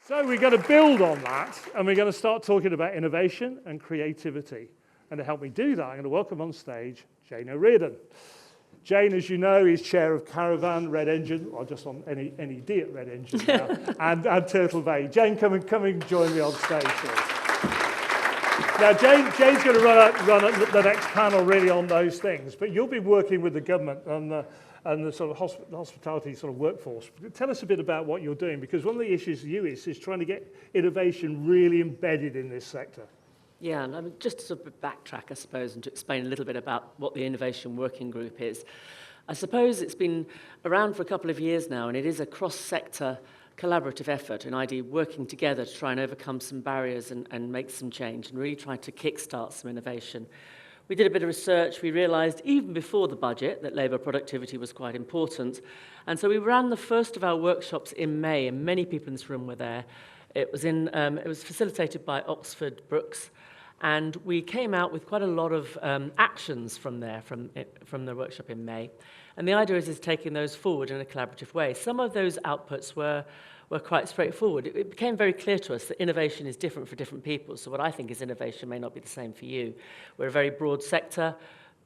So we're going to build on that, and we're going to start talking about innovation and creativity. And to help me do that, I'm going to welcome on stage Jane O'Riordan. Jane, as you know, is chair of Caravan, Red Engine, or just on any D at Red Engine now, and Turtle Bay. Jane, come and join me on stage, please. Now, Jane's going to run the next panel really on those things, but you'll be working with the government and the sort of hospitality sort of workforce. Tell us a bit about what you're doing, because one of the issues for you is trying to get innovation really embedded in this sector. Yeah, and I mean, just to sort of backtrack, I suppose, and to explain a little bit about what the Innovation Working Group is. I suppose it's been around for a couple of years now, and it is a cross-sector collaborative effort, an idea working together to try and overcome some barriers and make some change, and really try to kickstart some innovation. We did a bit of research. We realised, even before the budget, that labour productivity was quite important. And so we ran the first of our workshops in May, and many people in this room were there. It was facilitated by Oxford Brookes, and we came out with quite a lot of actions from there, from the workshop in May. And the idea is taking those forward in a collaborative way. Some of those outputs were quite straightforward. It became very clear to us that innovation is different for different people. So what I think is innovation may not be the same for you. We're a very broad sector,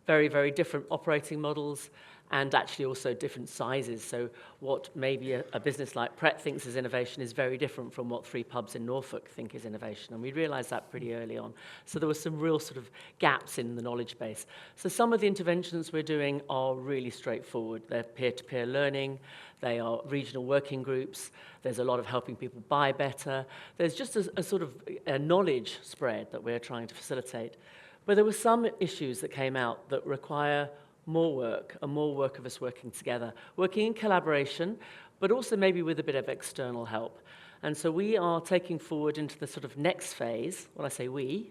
very, very different operating models, and actually also different sizes. So what maybe a business like Pret thinks is innovation is very different from what 3 pubs in Norfolk think is innovation. And we realised that pretty early on. So there were some real sort of gaps in the knowledge base. So some of the interventions we're doing are really straightforward. They're peer-to-peer learning. They are regional working groups. There's a lot of helping people buy better. There's just a sort of a knowledge spread that we're trying to facilitate. But there were some issues that came out that require more work of us working together, working in collaboration, but also maybe with a bit of external help. And so we are taking forward into the sort of next phase. When I say we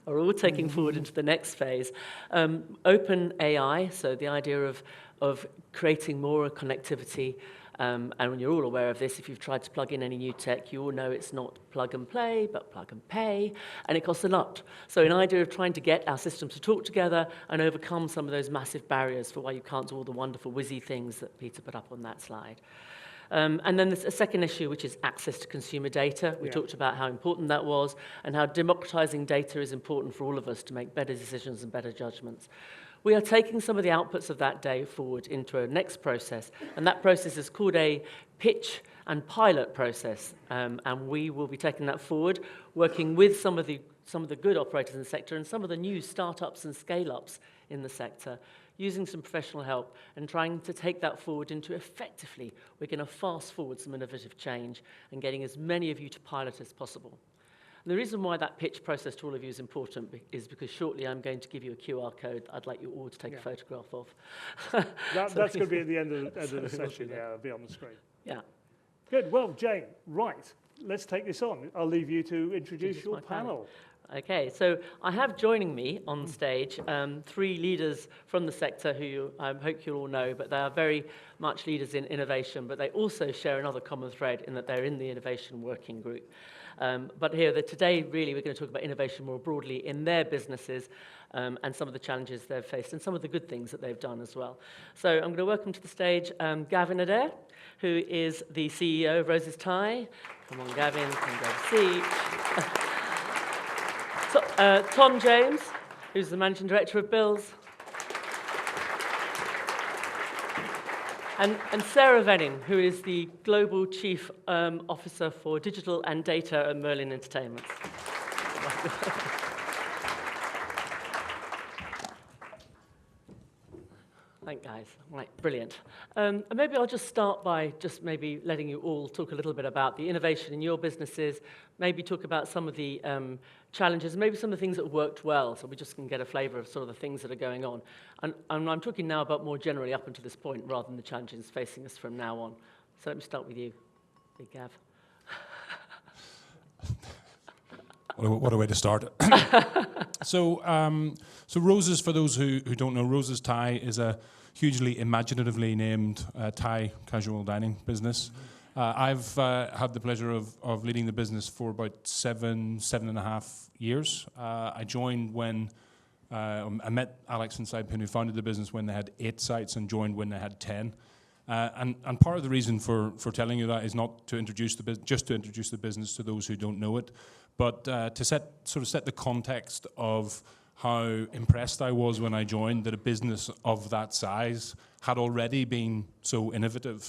are all taking forward into the next phase. Open AI, so the idea of creating more connectivity. And when you're all aware of this, if you've tried to plug in any new tech, you all know it's not plug and play, but plug and pay, and it costs a lot. So an idea of trying to get our systems to talk together and overcome some of those massive barriers for why you can't do all the wonderful whizzy things that Peter put up on that slide. And then there's a second issue, which is access to consumer data. We talked about how important that was and how democratizing data is important for all of us to make better decisions and better judgments. We are taking some of the outputs of that day forward into a next process, and that process is called a pitch and pilot process, and we will be taking that forward, working with some of the good operators in the sector and some of the new startups and scale-ups in the sector, using some professional help and trying to take that forward into effectively, we're going to fast forward some innovative change and getting as many of you to pilot as possible. And the reason why that pitch process to all of you is important is because shortly I'm going to give you a QR code I'd like you all to take a photograph of. That's going to be at the end of the session, it'll be on the screen. Yeah. Good, well, Jane, right, let's take this on. I'll leave you to introduce your panel. Okay, so I have joining me on stage 3 leaders from the sector who I hope you all know, but they are very much leaders in innovation, but they also share another common thread in that they're in the Innovation Working Group. But today, really, we're going to talk about innovation more broadly in their businesses and some of the challenges they've faced and some of the good things that they've done as well. So I'm going to welcome to the stage Gavin Adair, who is the CEO of Rosa's Thai. Come on, Gavin, come grab a seat. Tom James, who's the Managing Director of Bills. And Sarah Venning, who is the Global Chief Officer for Digital and Data at Merlin Entertainment. Thanks, guys. Right, brilliant. And maybe I'll just start by just maybe letting you all talk a little bit about the innovation in your businesses, maybe talk about some of the challenges, and maybe some of the things that worked well, so we just can get a flavour of sort of the things that are going on. And I'm talking now about more generally up until this point, rather than the challenges facing us from now on. So let me start with you, Big Gav. What a way to start. So Rosa's, for those who don't know, Rosa's Thai is a hugely imaginatively named Thai casual dining business. I've had the pleasure of leading the business for about 7.5 years. I joined when I met Alex and Saipin, who founded the business when they had 8 sites, and joined when they had 10. And part of the reason for telling you that is not to introduce just to introduce the business to those who don't know it, but to set the context of how impressed I was when I joined that a business of that size had already been so innovative.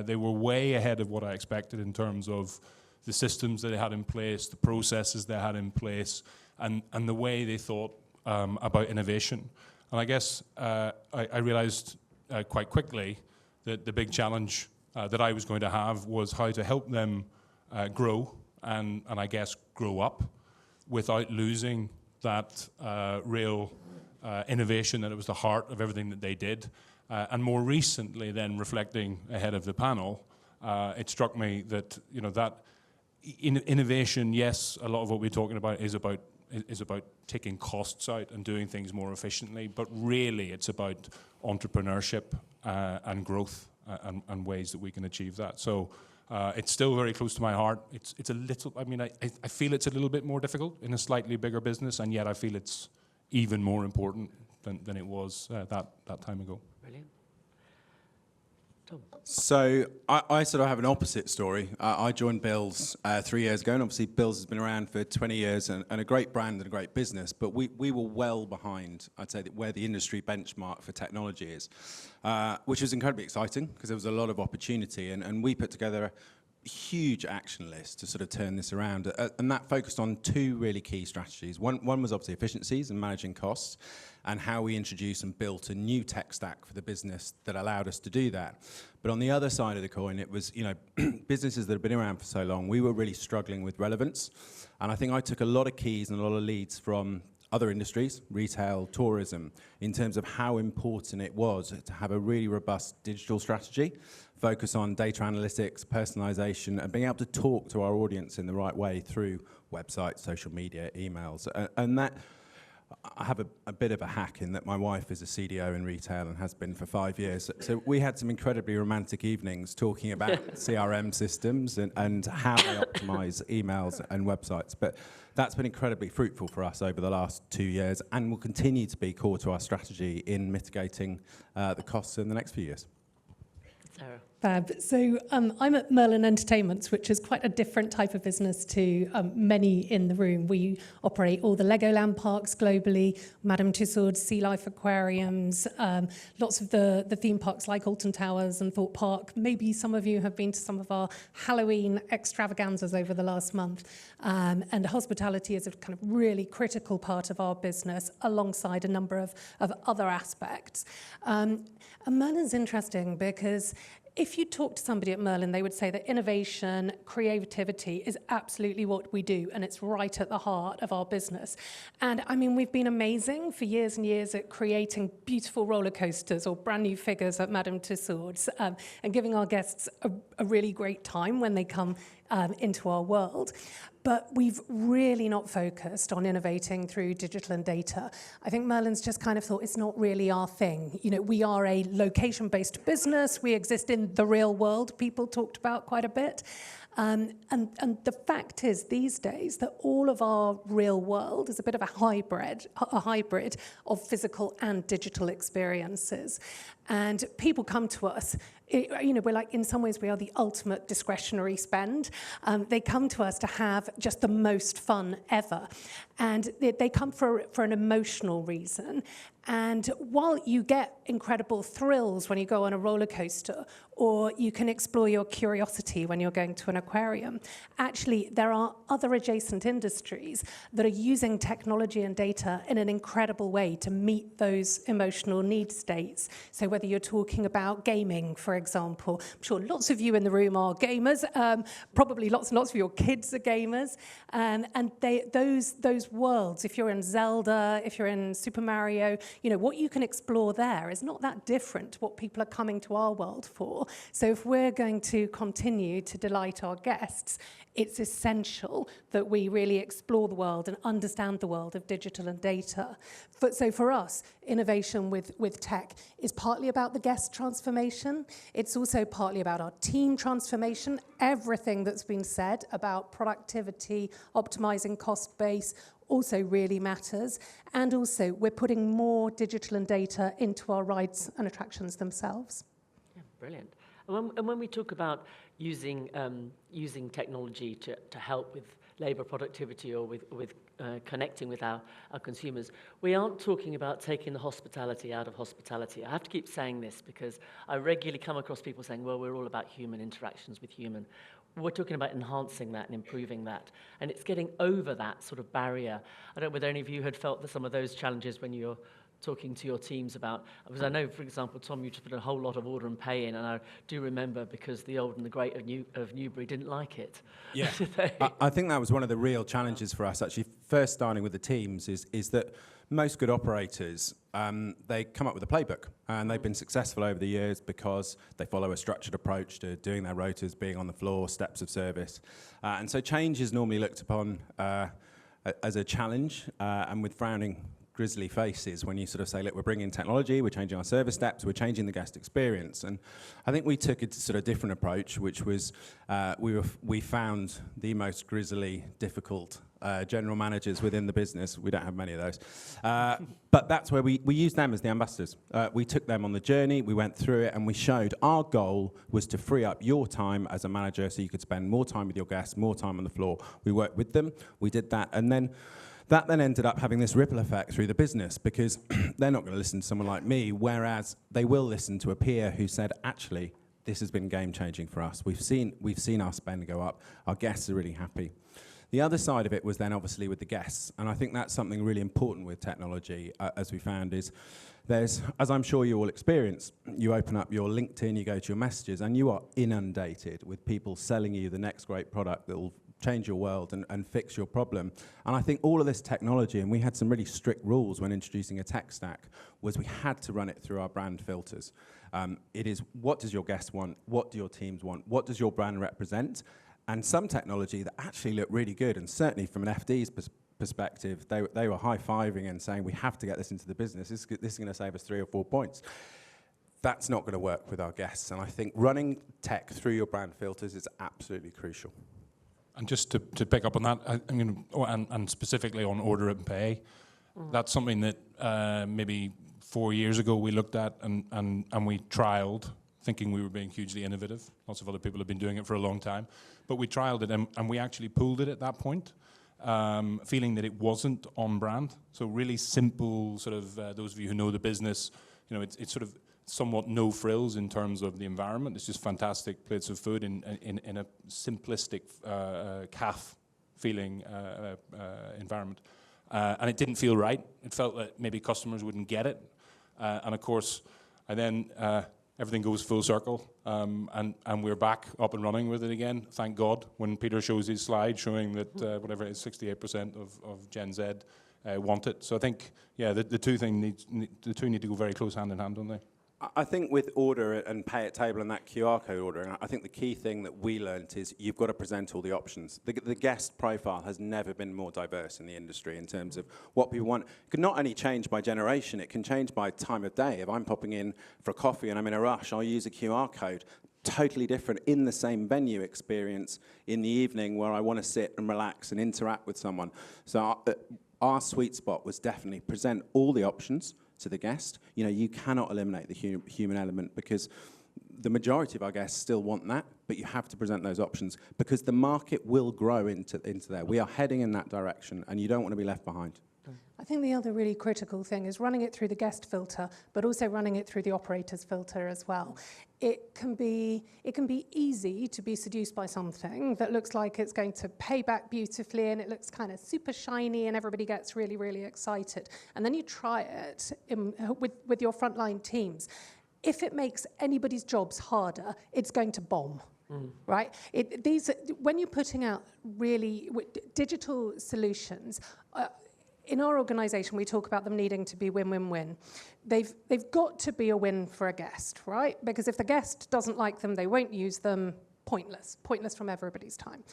They were way ahead of what I expected in terms of the systems that they had in place, the processes they had in place, and the way they thought about innovation. And I guess I realized quite quickly that the big challenge that I was going to have was how to help them grow and I guess grow up without losing that real innovation that it was the heart of everything that they did. And more recently, then reflecting ahead of the panel, it struck me that that innovation, yes, a lot of what we're talking about is about taking costs out and doing things more efficiently, but really it's about entrepreneurship and growth and ways that we can achieve that. So it's still very close to my heart. It's a little, I feel it's a little bit more difficult in a slightly bigger business, and yet I feel it's even more important than it was that time ago. Brilliant. Tom. So I sort of have an opposite story. I joined Bill's 3 years ago, and obviously Bill's has been around for 20 years and a great brand and a great business, but we were well behind, I'd say, where the industry benchmark for technology is, which was incredibly exciting because there was a lot of opportunity, and we put together a huge action list to sort of turn this around, and that focused on two really key strategies. One was obviously efficiencies and managing costs, and how we introduced and built a new tech stack for the business that allowed us to do that. But on the other side of the coin, it was, businesses that have been around for so long, we were really struggling with relevance. And I think I took a lot of keys and a lot of leads from other industries, retail, tourism, in terms of how important it was to have a really robust digital strategy, focus on data analytics, personalization, and being able to talk to our audience in the right way through websites, social media, emails. And that, I have a bit of a hack in that my wife is a CDO in retail and has been for 5 years. So we had some incredibly romantic evenings talking about CRM systems and how they optimize emails and websites. But that's been incredibly fruitful for us over the last 2 years and will continue to be core to our strategy in mitigating the costs in the next few years. Sarah. Fab. So I'm at Merlin Entertainments, which is quite a different type of business to many in the room. We operate all the Legoland parks globally, Madame Tussauds, Sea Life aquariums, lots of the theme parks like Alton Towers and Thorpe Park. Maybe some of you have been to some of our Halloween extravaganzas over the last month. And hospitality is a kind of really critical part of our business alongside a number of other aspects. And Merlin's interesting because if you talk to somebody at Merlin, they would say that innovation, creativity is absolutely what we do, and it's right at the heart of our business. And I mean, we've been amazing for years and years at creating beautiful roller coasters or brand new figures at Madame Tussauds, and giving our guests a really great time when they come into our world. But we've really not focused on innovating through digital and data. I think Merlin's just kind of thought it's not really our thing. We are a location-based business. We exist in the real world, people talked about quite a bit. And the fact is these days that all of our real world is a bit of a hybrid of physical and digital experiences. And people come to us, we're like, in some ways we are the ultimate discretionary spend. They come to us to have just the most fun ever. And they come for an emotional reason. And while you get incredible thrills when you go on a roller coaster, or you can explore your curiosity when you're going to an aquarium, actually there are other adjacent industries that are using technology and data in an incredible way to meet those emotional need states. So whether you're talking about gaming, for example, I'm sure lots of you in the room are gamers, probably lots and lots of your kids are gamers, and those worlds, if you're in Zelda, if you're in Super Mario, what you can explore there is not that different to what people are coming to our world for. So if we're going to continue to delight our guests, it's essential that we really explore the world and understand the world of digital and data. So for us, innovation with tech is partly about the guest transformation. It's also partly about our team transformation. Everything that's been said about productivity, optimizing cost base, also really matters. And also, we're putting more digital and data into our rides and attractions themselves. Yeah, brilliant. And when we talk about using technology to help with labour productivity or with connecting with our consumers, we aren't talking about taking the hospitality out of hospitality. I have to keep saying this because I regularly come across people saying, well, we're all about human interactions with human. We're talking about enhancing that and improving that. And it's getting over that sort of barrier. I don't know whether any of you had felt some of those challenges when you're talking to your teams about, because I know, for example, Tom, you just put a whole lot of order and pay in, and I do remember because the old and the great of Newbury didn't like it. Yeah, I think that was one of the real challenges for us, actually, first starting with the teams, is that most good operators, they come up with a playbook, and they've been successful over the years because they follow a structured approach to doing their rotas, being on the floor, steps of service. And so change is normally looked upon as a challenge, and with frowning grisly faces when you sort of say, look, we're bringing technology, we're changing our service steps, we're changing the guest experience. And I think we took a sort of different approach, which was we found the most grisly, difficult general managers within the business. We don't have many of those. But that's where we used them as the ambassadors. We took them on the journey, we went through it, and we showed our goal was to free up your time as a manager so you could spend more time with your guests, more time on the floor. We worked with them, we did that, and then that then ended up having this ripple effect through the business because they're not going to listen to someone like me, whereas they will listen to a peer who said, actually, this has been game-changing for us. We've seen our spend go up. Our guests are really happy. The other side of it was then obviously with the guests, and I think that's something really important with technology, as we found, is there's, as I'm sure you all experience, you open up your LinkedIn, you go to your messages, and you are inundated with people selling you the next great product that will change your world and fix your problem. And I think all of this technology, and we had some really strict rules when introducing a tech stack, was we had to run it through our brand filters. It is, what does your guest want? What do your teams want? What does your brand represent? And some technology that actually looked really good, and certainly from an FD's perspective, they were high-fiving and saying, we have to get this into the business. This is going to save us 3 or 4 points. That's not going to work with our guests. And I think running tech through your brand filters is absolutely crucial. And just to pick up on that, and specifically on order and pay, that's something that maybe 4 years ago we looked at and we trialed, thinking we were being hugely innovative. Lots of other people have been doing it for a long time. But we trialed it and we actually pulled it at that point, feeling that it wasn't on brand. So really simple, sort of, those of you who know the business, it's sort of somewhat no frills in terms of the environment. It's just fantastic plates of food in a simplistic calf feeling environment. And it didn't feel right. It felt that maybe customers wouldn't get it. And of course, everything goes full circle. And we're back up and running with it again, thank God, when Peter shows his slide showing that whatever it is, 68% of Gen Z want it. So I think, yeah, the two need to go very close hand in hand, don't they? I think with order and pay at table and that QR code ordering, I think the key thing that we learnt is you've got to present all the options. The guest profile has never been more diverse in the industry in terms of what people want. It can not only change by generation, it can change by time of day. If I'm popping in for a coffee and I'm in a rush, I'll use a QR code. Totally different in the same venue experience in the evening where I want to sit and relax and interact with someone. So our sweet spot was definitely present all the options to the guest. You cannot eliminate the human element because the majority of our guests still want that, but you have to present those options because the market will grow into there. We are heading in that direction, and you don't want to be left behind. I think the other really critical thing is running it through the guest filter, but also running it through the operator's filter as well. It can be easy to be seduced by something that looks like it's going to pay back beautifully and it looks kind of super shiny and everybody gets really, really excited. And then you try it with your frontline teams. If it makes anybody's jobs harder, it's going to bomb. Right? When you're putting out really digital solutions, in our organisation, we talk about them needing to be win-win-win. They've got to be a win for a guest, right? Because if the guest doesn't like them, they won't use them. Pointless from everybody's time.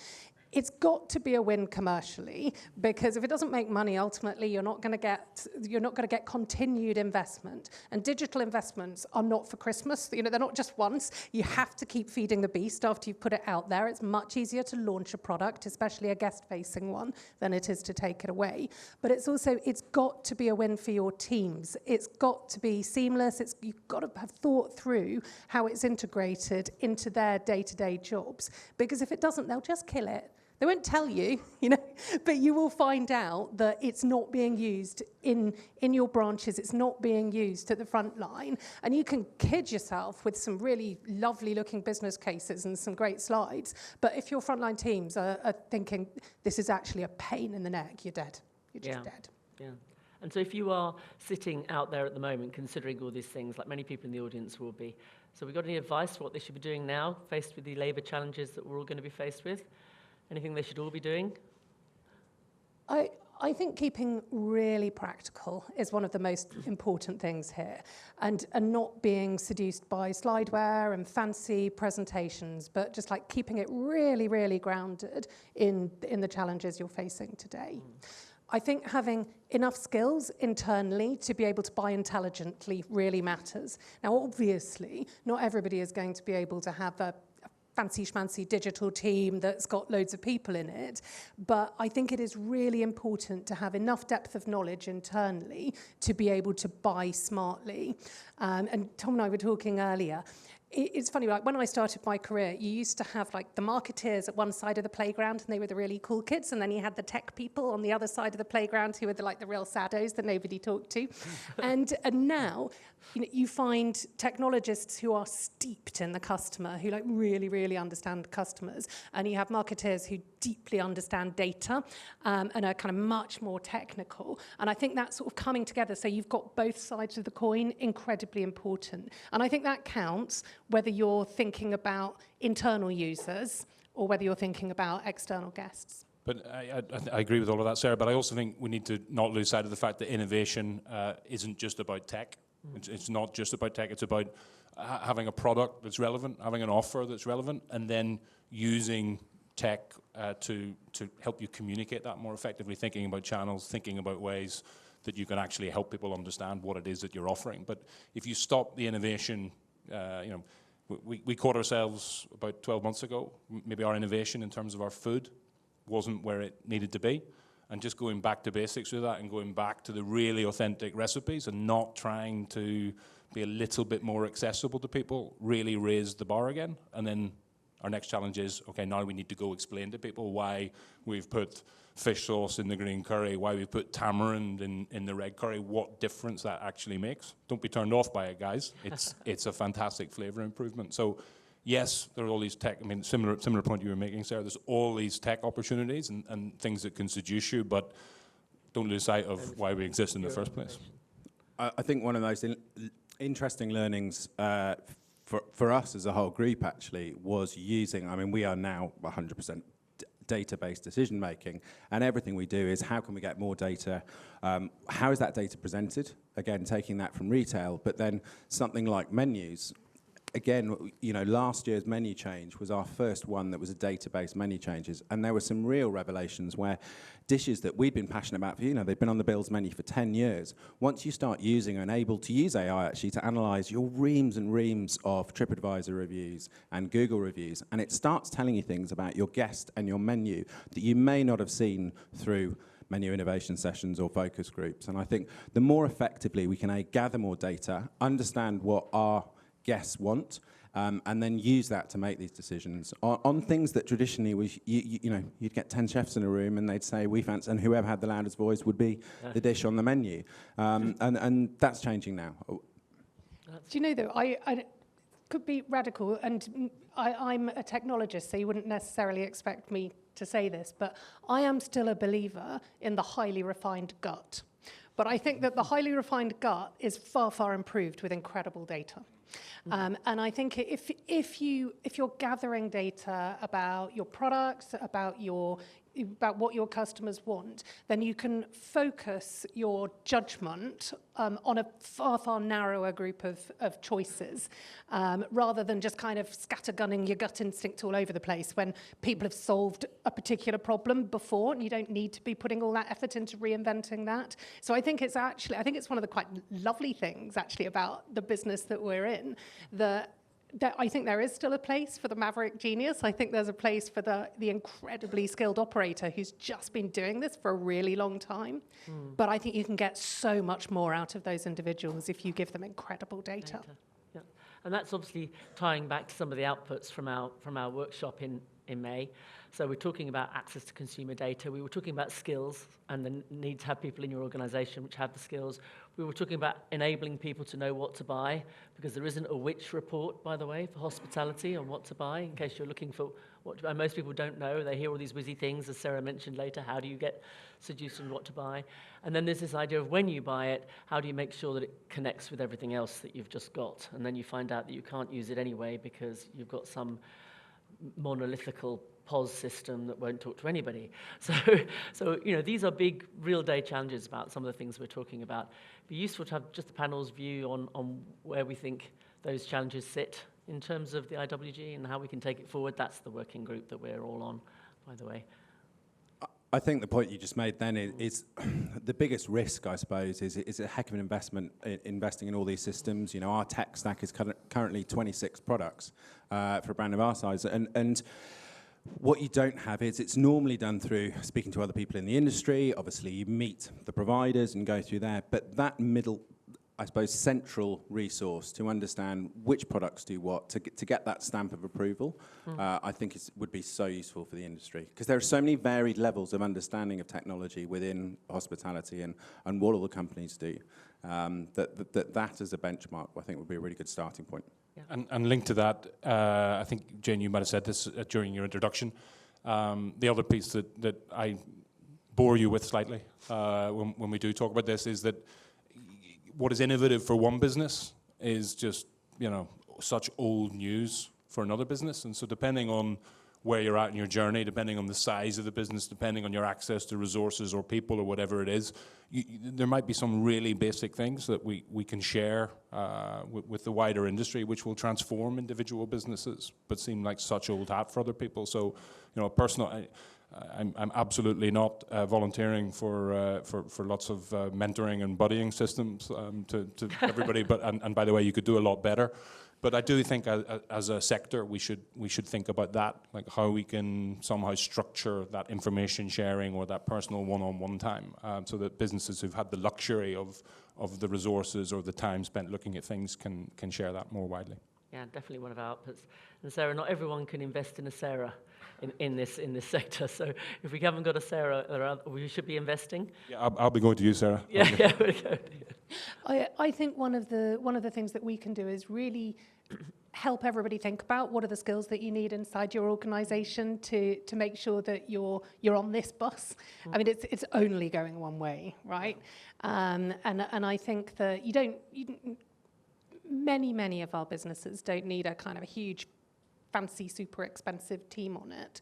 It's got to be a win commercially, because if it doesn't make money, ultimately you're not going to get continued investment. And digital investments are not for Christmas. You know, they're not just once. You have to keep feeding the beast after you've put it out there. It's much easier to launch a product, especially a guest-facing one, than it is to take it away. But it's got to be a win for your teams. It's got to be seamless. You've got to have thought through how it's integrated into their day-to-day jobs. Because if it doesn't, they'll just kill it. They won't tell you, but you will find out that it's not being used in your branches. It's not being used at the front line. And you can kid yourself with some really lovely looking business cases and some great slides. But if your frontline teams are thinking, this is actually a pain in the neck, you're dead. You're just dead. Yeah. And so if you are sitting out there at the moment considering all these things, like many people in the audience will be, so we got any advice for what they should be doing now, faced with the labour challenges that we're all going to be faced with? Anything they should all be doing? I think keeping really practical is one of the most important things here, and not being seduced by slideware and fancy presentations, but just like keeping it really, really grounded in the challenges you're facing today. I think having enough skills internally to be able to buy intelligently really matters. Now, obviously, not everybody is going to be able to have a fancy schmancy digital team that's got loads of people in it. But I think it is really important to have enough depth of knowledge internally to be able to buy smartly. And Tom and I were talking earlier. It's funny, like when I started my career, you used to have like the marketeers at one side of the playground, and they were the really cool kids, and then you had the tech people on the other side of the playground who were the real saddos that nobody talked to. and now you find technologists who are steeped in the customer, who like really, really understand customers, and you have marketeers who deeply understand data and are kind of much more technical. And I think that's sort of coming together. So you've got both sides of the coin, incredibly important. And I think that counts whether you're thinking about internal users or whether you're thinking about external guests. But I agree with all of that, Sarah, but I also think we need to not lose sight of the fact that innovation isn't just about tech. It's not just about tech. It's about having a product that's relevant, having an offer that's relevant, and then using tech to help you communicate that more effectively, thinking about channels, thinking about ways that you can actually help people understand what it is that you're offering. But if you stop the innovation, we caught ourselves about 12 months ago. Maybe our innovation in terms of our food wasn't where it needed to be. And just going back to basics with that and going back to the really authentic recipes and not trying to be a little bit more accessible to people really raised the bar again. And then our next challenge is, okay, now we need to go explain to people why we've put fish sauce in the green curry, why we've put tamarind in the red curry, what difference that actually makes. Don't be turned off by it, guys. It's a fantastic flavor improvement. So yes, there are all these tech, similar point you were making, Sarah, there's all these tech opportunities and things that can seduce you, but don't lose sight of why we exist in the first place. I think one of the most interesting learnings for us as a whole group actually was using, we are now 100% data-based decision making, and everything we do is how can we get more data, how is that data presented, again taking that from retail, but then something like menus. Again, last year's menu change was our first one that was a database menu changes, and there were some real revelations where dishes that we'd been passionate about for, they've been on the Bill's menu for 10 years. Once you start using and able to use AI actually to analyze your reams and reams of TripAdvisor reviews and Google reviews, and it starts telling you things about your guest and your menu that you may not have seen through menu innovation sessions or focus groups. And I think the more effectively we can gather more data, understand what our guests want, and then use that to make these decisions on things that traditionally you'd get 10 chefs in a room and they'd say we fancy, and whoever had the loudest voice would be the dish on the menu, and that's changing now. Do you know though, I could be radical, and I'm a technologist, so you wouldn't necessarily expect me to say this, but I am still a believer in the highly refined gut. But I think that the highly refined gut is far, far improved with incredible data. And I think if you're gathering data about your products, about your what your customers want, then you can focus your judgment on a far, far narrower group of choices, rather than just kind of scattergunning your gut instinct all over the place when people have solved a particular problem before, and you don't need to be putting all that effort into reinventing that. So I think it's one of the quite lovely things actually about the business that we're in, that I think there is still a place for the maverick genius. I think there's a place for the incredibly skilled operator who's just been doing this for a really long time. But I think you can get so much more out of those individuals if you give them incredible data. Yeah. And that's obviously tying back to some of the outputs from our workshop in May. So we're talking about access to consumer data. We were talking about skills and the need to have people in your organization which have the skills. We were talking about enabling people to know what to buy, because there isn't a which report, by the way, for hospitality on what to buy, in case you're looking for what to buy. Most people don't know. They hear all these whizzy things, as Sarah mentioned later. How do you get seduced on what to buy? And then there's this idea of when you buy it, how do you make sure that it connects with everything else that you've just got? And then you find out that you can't use it anyway because you've got some monolithical POS system that won't talk to anybody. So these are big real-day challenges about some of the things we're talking about. It'd be useful to have just the panel's view on where we think those challenges sit in terms of the IWG and how we can take it forward. That's the working group that we're all on, by the way. I think the point you just made then is the biggest risk, I suppose, is a heck of an investment investing in all these systems. Our tech stack is currently 26 products for a brand of our size. And what you don't have is it's normally done through speaking to other people in the industry. Obviously, you meet the providers and go through there. But that middle, I suppose, central resource to understand which products do what, to get that stamp of approval, I think would be so useful for the industry. Because there are so many varied levels of understanding of technology within hospitality and what all the companies do, that as a benchmark, I think would be a really good starting point. Yeah. And linked to that, I think, Jane, you might have said this during your introduction, the other piece that I bore you with slightly when we do talk about this is that what is innovative for one business is just, such old news for another business. And so depending on where you're at in your journey, depending on the size of the business, depending on your access to resources or people or whatever it is, there might be some really basic things that we can share with the wider industry, which will transform individual businesses, but seem like such old hat for other people. So, I'm absolutely not volunteering for lots of mentoring and buddying systems to everybody. But and by the way, you could do a lot better. But I do think as a sector, we should think about that, like how we can somehow structure that information sharing or that personal one-on-one time, so that businesses who've had the luxury of the resources or the time spent looking at things can share that more widely. Yeah, definitely one of our outputs. And Sarah, not everyone can invest in a Sarah in this sector. So if we haven't got a Sarah, we should be investing. Yeah, I'll be going to you, Sarah. Yeah. I think one of the things that we can do is really help everybody think about what are the skills that you need inside your organization to make sure that you're on this bus. I mean, it's only going one way, right? And I think that many of our businesses don't need a kind of a huge, fancy, super expensive team on it.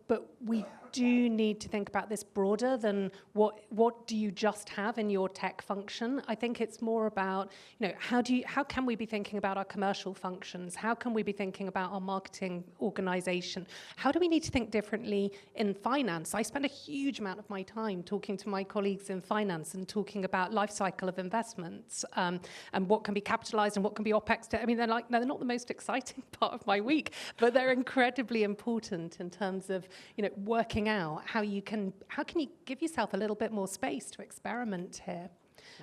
But we do need to think about this broader than what do you just have in your tech function. I think it's more about, how can we be thinking about our commercial functions? How can we be thinking about our marketing organization? How do we need to think differently in finance? I spend a huge amount of my time talking to my colleagues in finance and talking about life cycle of investments, and what can be capitalized and what can be OPEX. I mean, they're not the most exciting part of my week, but they're incredibly important in terms of, working out how can you give yourself a little bit more space to experiment here.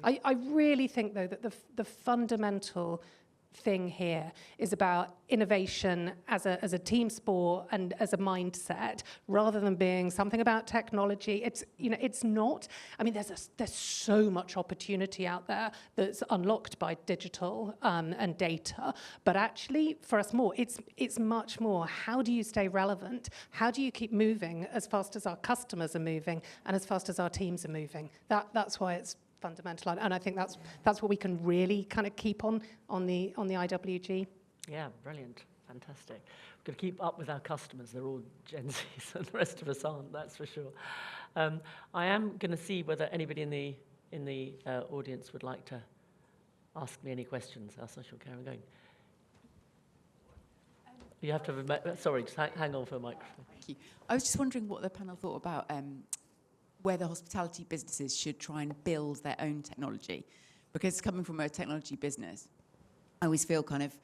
I really think, though, that the fundamental thing here is about innovation as a team sport and as a mindset, rather than being something about technology. It's not. I mean, there's so much opportunity out there that's unlocked by digital and data. But actually, for us more, it's much more. How do you stay relevant? How do you keep moving as fast as our customers are moving and as fast as our teams are moving? That's why it's fundamental, and I think that's what we can really kind of keep on the IWG. Yeah, brilliant. Fantastic. We've got to keep up with our customers. They're all Gen Zs and the rest of us aren't, that's for sure. I am going to see whether anybody in the audience would like to ask me any questions, else I shall carry on going. You have to have sorry, just hang on for a microphone. Thank you. I was just wondering what the panel thought about whether hospitality businesses should try and build their own technology. Because coming from a technology business, I always feel kind of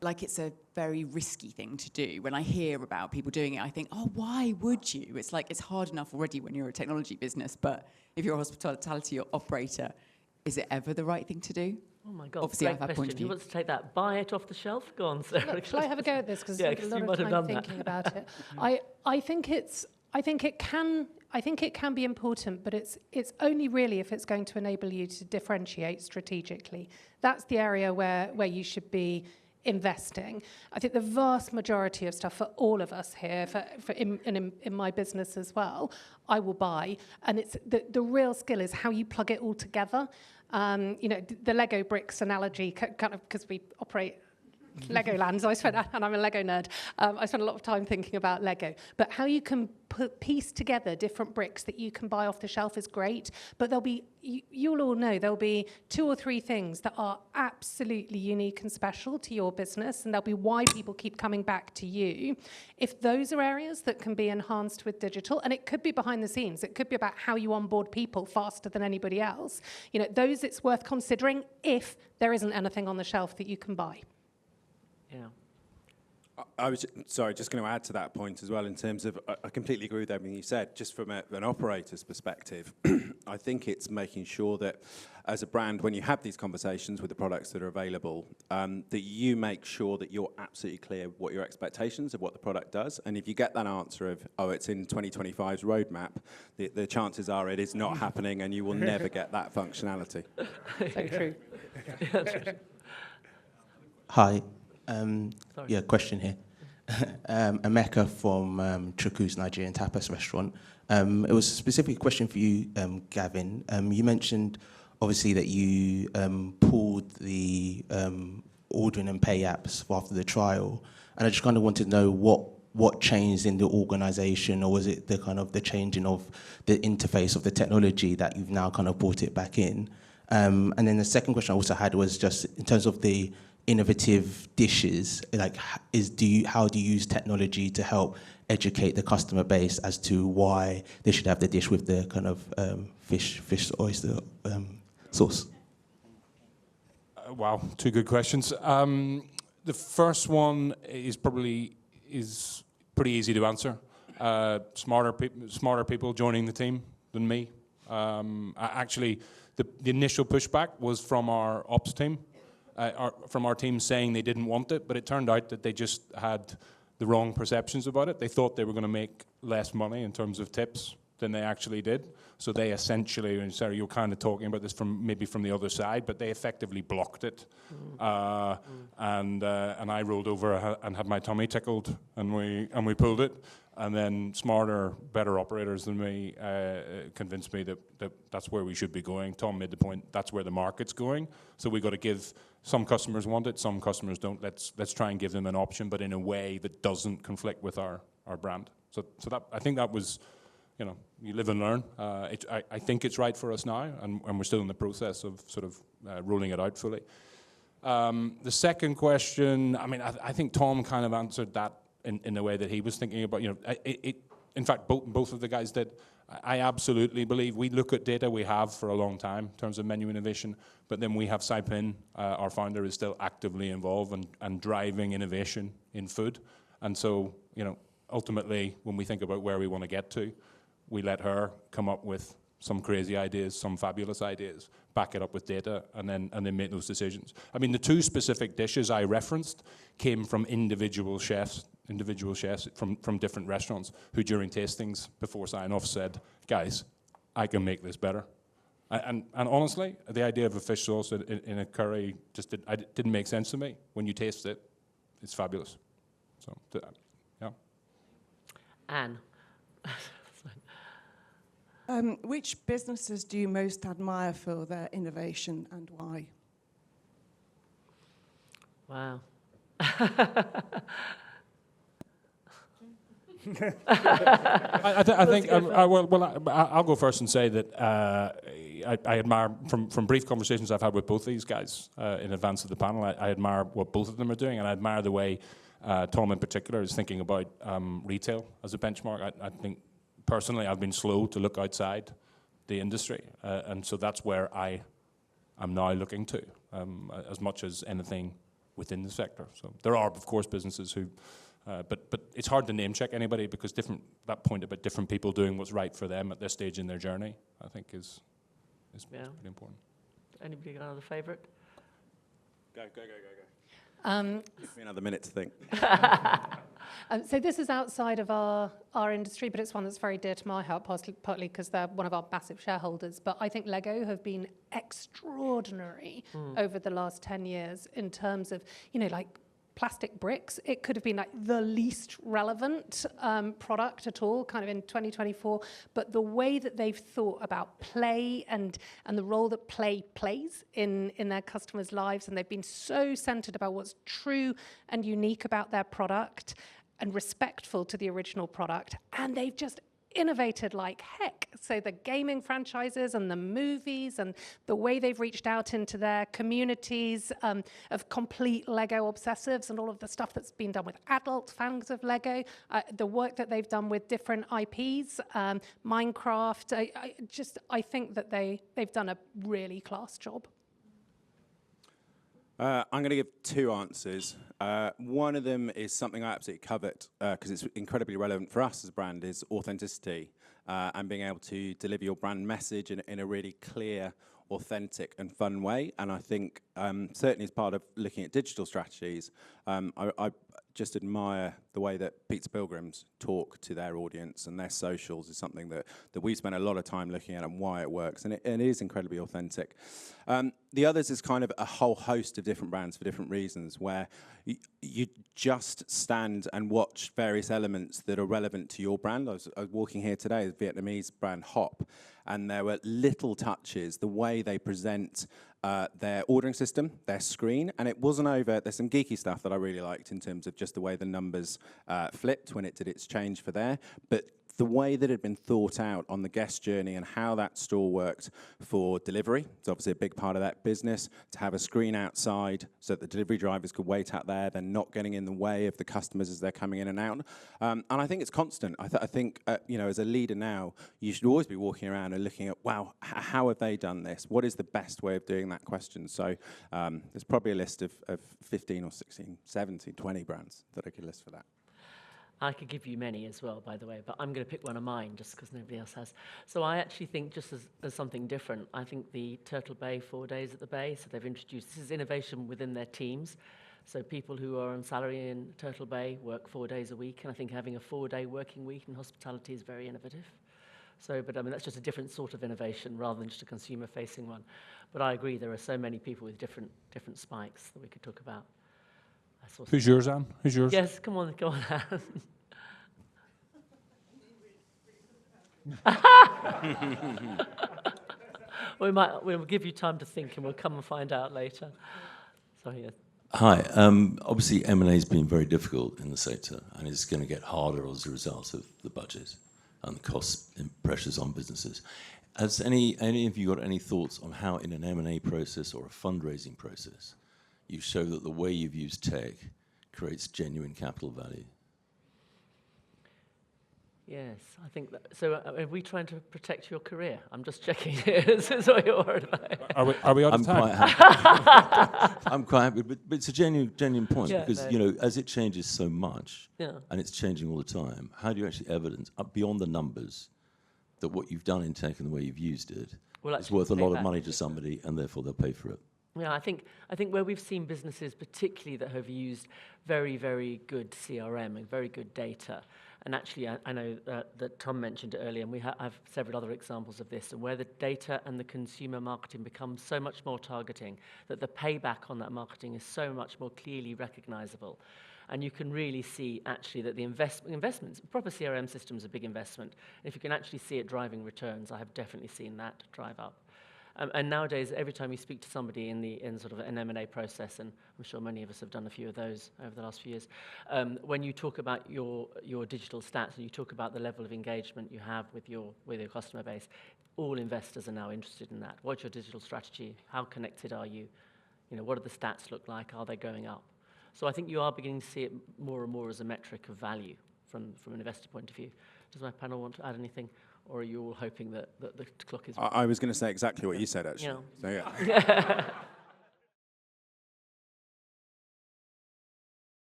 like it's a very risky thing to do. When I hear about people doing it, I think, oh, why would you? It's like it's hard enough already when you're a technology business, but if you're a hospitality operator, is it ever the right thing to do? Oh my God, Obviously, great I have a point question. of Who view. wants to take that? Buy it off the shelf? Go on, Sarah. Shall I have a go at this? Because Yeah, I spent a you lot might of have time done that. thinking about it. I think it can be important, but it's only really if it's going to enable you to differentiate strategically. That's the area where you should be investing. I think the vast majority of stuff for all of us here, in my business as well, I will buy. And it's the real skill is how you plug it all together. The Lego bricks analogy, kind of because we operate Legoland, and I'm a Lego nerd. I spent a lot of time thinking about Lego. But how you can piece together different bricks that you can buy off the shelf is great. But you'll all know there'll be 2 or 3 things that are absolutely unique and special to your business, and there'll be why people keep coming back to you. If those are areas that can be enhanced with digital, and it could be behind the scenes, it could be about how you onboard people faster than anybody else. Those it's worth considering if there isn't anything on the shelf that you can buy. Yeah. I was just going to add to that point as well in terms of, I completely agree with everything you said, just from an operator's perspective. I think it's making sure that as a brand, when you have these conversations with the products that are available, that you make sure that you're absolutely clear what your expectations of what the product does. And if you get that answer of, oh, it's in 2025's roadmap, the chances are it is not happening and you will never get that functionality. So true. Hi. Question here. Emeka from Chukwu's Nigerian Tapas restaurant. It was a specific question for you, Gavin. You mentioned, obviously, that you pulled the ordering and pay apps after the trial, and I just kind of wanted to know what changed in the organisation, or was it the changing of the interface of the technology that you've now kind of brought it back in? And then the second question I also had was just in terms of the innovative dishes, how do you use technology to help educate the customer base as to why they should have the dish with the kind of fish oyster sauce? Wow, 2 good questions. The first one is pretty easy to answer. Smarter people joining the team than me. Actually, the initial pushback was from our ops team. From our team saying they didn't want it, but it turned out that they just had the wrong perceptions about it. They thought they were going to make less money in terms of tips than they actually did. So they essentially, and Sarah, you're kind of talking about this from the other side, but they effectively blocked it. And I rolled over and had my tummy tickled, and we pulled it. And then smarter, better operators than me convinced me that that's where we should be going. Tom made the point, that's where the market's going. So we've got to give, some customers want it, some customers don't. Let's try and give them an option, but in a way that doesn't conflict with our brand. So that, I think that was, you live and learn. I think it's right for us now, and we're still in the process of sort of rolling it out fully. The second question, I think Tom kind of answered that in the way that he was thinking about, in fact, both of the guys did. I absolutely believe we look at data we have for a long time in terms of menu innovation, but then we have Saipin, our founder, is still actively involved and driving innovation in food. And so, ultimately, when we think about where we want to get to, we let her come up with some crazy ideas, some fabulous ideas, back it up with data, and then make those decisions. The 2 specific dishes I referenced came from individual chefs from different restaurants who during tastings before sign-off said, guys, I can make this better. And honestly, the idea of a fish sauce in a curry just didn't make sense to me. When you taste it, it's fabulous. So, yeah. Anne. Which businesses do you most admire for their innovation and why? Wow. I think, I'll go first and say that I admire, from brief conversations I've had with both these guys in advance of the panel, I admire what both of them are doing, and I admire the way Tom in particular is thinking about retail as a benchmark. I think, personally, I've been slow to look outside the industry, and so that's where I am now looking to, as much as anything within the sector. So there are, of course, businesses who, but it's hard to name check anybody, because that point about different people doing what's right for them at this stage in their journey, I think is pretty important. Anybody got another favourite? Go. Give me another minute to think. So this is outside of our industry, but it's one that's very dear to my heart, partly because they're one of our massive shareholders. But I think Lego have been extraordinary over the last 10 years in terms of, like plastic bricks. It could have been like the least relevant product at all, kind of in 2024. But the way that they've thought about play and the role that play plays in their customers' lives, and they've been so centered about what's true and unique about their product and respectful to the original product, and they've just innovated like heck. So the gaming franchises and the movies and the way they've reached out into their communities of complete Lego obsessives, and all of the stuff that's been done with adult fans of Lego, the work that they've done with different IPs, Minecraft. I think that they've done a really class job. I'm going to give two answers. One of them is something I absolutely covet, because it's incredibly relevant for us as a brand, is authenticity, and being able to deliver your brand message in a really clear, authentic and fun way. And I think certainly as part of looking at digital strategies, I just admire the way that Pizza Pilgrims talk to their audience, and their socials is something that we spend a lot of time looking at and why it works, and it is incredibly authentic. The others is kind of a whole host of different brands for different reasons, where you just stand and watch various elements that are relevant to your brand. I was walking here today, the Vietnamese brand Hop, and there were little touches, the way they present their ordering system, their screen, and it wasn't over. There's some geeky stuff that I really liked in terms of just the way the numbers flipped when it did its change for there, but the way that it had been thought out on the guest journey and how that store worked for delivery. It's obviously a big part of that business, to have a screen outside so that the delivery drivers could wait out there. They're not getting in the way of the customers as they're coming in and out. And I think it's constant. I think, as a leader now, you should always be walking around and looking at, wow, how have they done this? What is the best way of doing that question? So there's probably a list of 15 or 16, 17, 20 brands that I could list for that. I could give you many as well, by the way, but I'm going to pick one of mine just because nobody else has. So I actually think, just as something different, I think the Turtle Bay 4 days at the Bay, so they've introduced, this is innovation within their teams. So people who are on salary in Turtle Bay work 4 days a week, and I think having a 4-day working week in hospitality is very innovative. So, but I mean, that's just a different sort of innovation rather than just a consumer-facing one. But I agree, there are so many people with different spikes that we could talk about. Who's yours, Anne? Who's yours? Yes, come on, Anne. We'll give you time to think, and we'll come and find out later. Sorry. Yes. Hi. Obviously, M&A has been very difficult in the sector, and it's going to get harder as a result of the budget and the cost pressures on businesses. Has any of you got any thoughts on how, in an M&A process or a fundraising process, you show that the way you've used tech creates genuine capital value? Yes, I think that. So are we trying to protect your career? I'm just checking. This is what you're worried about. Are we out of time? I'm quite happy, but it's a genuine point, yeah, because, as it changes so much, yeah, and it's changing all the time, how do you actually evidence, beyond the numbers, that what you've done in tech and the way you've used it is worth a lot of money to somebody, and therefore they'll pay for it? Yeah, I think where we've seen businesses, particularly that have used very, very good CRM and very good data, and actually I know that Tom mentioned it earlier, and we have several other examples of this, and where the data and the consumer marketing becomes so much more targeting that the payback on that marketing is so much more clearly recognizable. And you can really see actually that the investments, proper CRM systems, a big investment. And if you can actually see it driving returns, I have definitely seen that drive up. And nowadays, every time you speak to somebody in sort of an M&A process, and I'm sure many of us have done a few of those over the last few years, when you talk about your digital stats and you talk about the level of engagement you have with your customer base, all investors are now interested in that. What's your digital strategy? How connected are you? You know, what do the stats look like? Are they going up? So I think you are beginning to see it more and more as a metric of value from an investor point of view. Does my panel want to add anything? Or are you all hoping that the clock is... I was going to say exactly what you said, actually. Yeah. So, yeah.